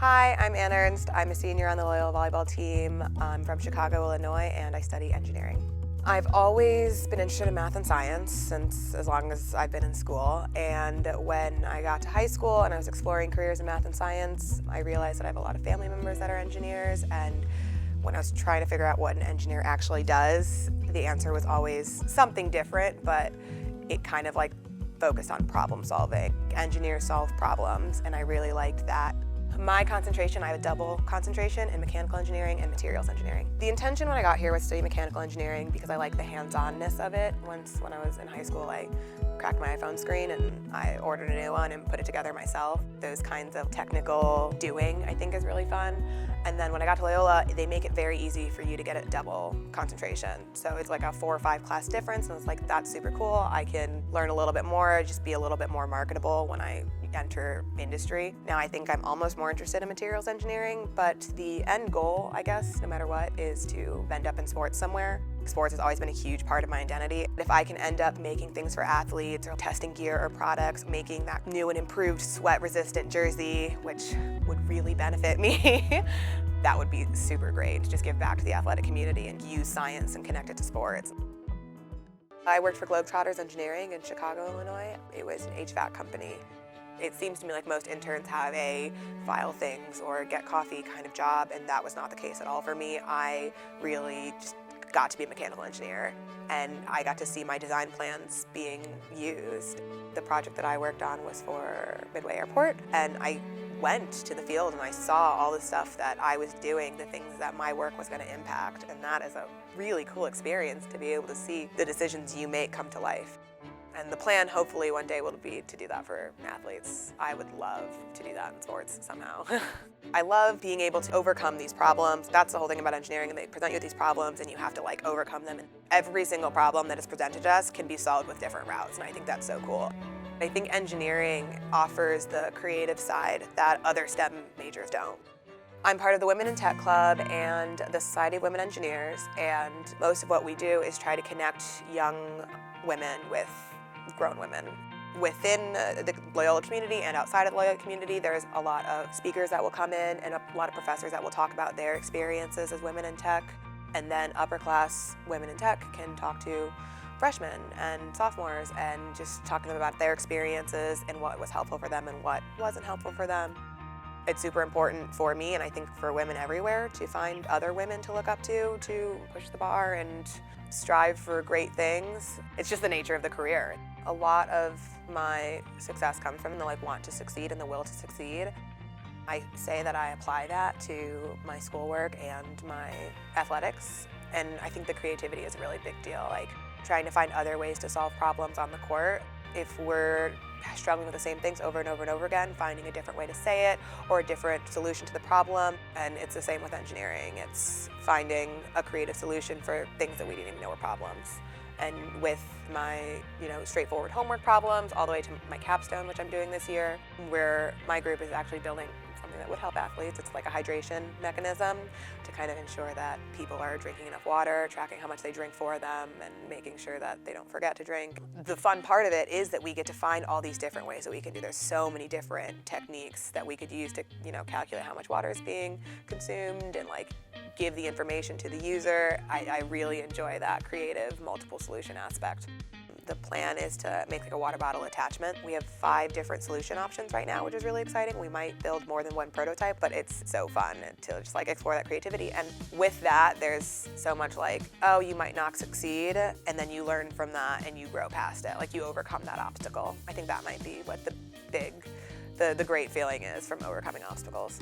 Hi, I'm Ann Ernst. I'm a senior on the Loyola volleyball team. I'm from Chicago, Illinois, and I study engineering. I've always been interested in math and science since as long as I've been in school. And when I got to high school and I was exploring careers in math and science, I realized that I have a lot of family members that are engineers. And when I was trying to figure out what an engineer actually does, the answer was always something different, but it kind of focused on problem solving. Engineers solve problems, and I really liked that. My concentration, I have a double concentration in mechanical engineering and materials engineering. The intention when I got here was to study mechanical engineering because I like the hands-onness of it. Once when I was in high school, I cracked my iPhone screen and I ordered a new one and put it together myself. Those kinds of technical doing, I think, is really fun. And then when I got to Loyola, they make it very easy for you to get a double concentration. So it's like a 4 or 5 class difference, and it's like, that's super cool. I can learn a little bit more, just be a little bit more marketable when I enter industry. Now I think I'm almost more interested in materials engineering, but the end goal, I guess, no matter what, is to end up in sports somewhere. Sports has always been a huge part of my identity. If I can end up making things for athletes or testing gear or products, making that new and improved sweat-resistant jersey, which would really benefit me, that would be super great to just give back to the athletic community and use science and connect it to sports. I worked for Globetrotters Engineering in Chicago, Illinois. It was an HVAC company. It seems to me like most interns have a file things or get coffee kind of job, and that was not the case at all for me. I really just got to be a mechanical engineer, and I got to see my design plans being used. The project that I worked on was for Midway Airport, and I went to the field and I saw all the stuff that I was doing, the things that my work was going to impact, and that is a really cool experience to be able to see the decisions you make come to life. And the plan, hopefully, one day will be to do that for athletes. I would love to do that in sports somehow. I love being able to overcome these problems. That's the whole thing about engineering, and they present you with these problems and you have to overcome them. And every single problem that is presented to us can be solved with different routes, and I think that's so cool. I think engineering offers the creative side that other STEM majors don't. I'm part of the Women in Tech Club and the Society of Women Engineers, and most of what we do is try to connect young women with grown women. Within the Loyola community and outside of the Loyola community, there's a lot of speakers that will come in and a lot of professors that will talk about their experiences as women in tech. And then upper class women in tech can talk to freshmen and sophomores and just talk to them about their experiences and what was helpful for them and what wasn't helpful for them. It's super important for me, and I think for women everywhere, to find other women to look up to push the bar and strive for great things. It's just the nature of the career. A lot of my success comes from the want to succeed and the will to succeed. I say that I apply that to my schoolwork and my athletics, and I think the creativity is a really big deal. Trying to find other ways to solve problems on the court. If we're struggling with the same things over and over and over again, finding a different way to say it or a different solution to the problem. And it's the same with engineering. It's finding a creative solution for things that we didn't even know were problems. And with my, straightforward homework problems all the way to my capstone, which I'm doing this year, where my group is actually building something that would help athletes. It's like a hydration mechanism to kind of ensure that people are drinking enough water, tracking how much they drink for them, and making sure that they don't forget to drink. The fun part of it is that we get to find all these different ways that we can do. There's so many different techniques that we could use to, calculate how much water is being consumed and give the information to the user. I really enjoy that creative multiple solution aspect. The plan is to make a water bottle attachment. We have 5 different solution options right now, which is really exciting. We might build more than one prototype, but it's so fun to just explore that creativity. And with that, there's so much oh, you might not succeed, and then you learn from that and you grow past it. You overcome that obstacle. I think that might be what the great feeling is from overcoming obstacles.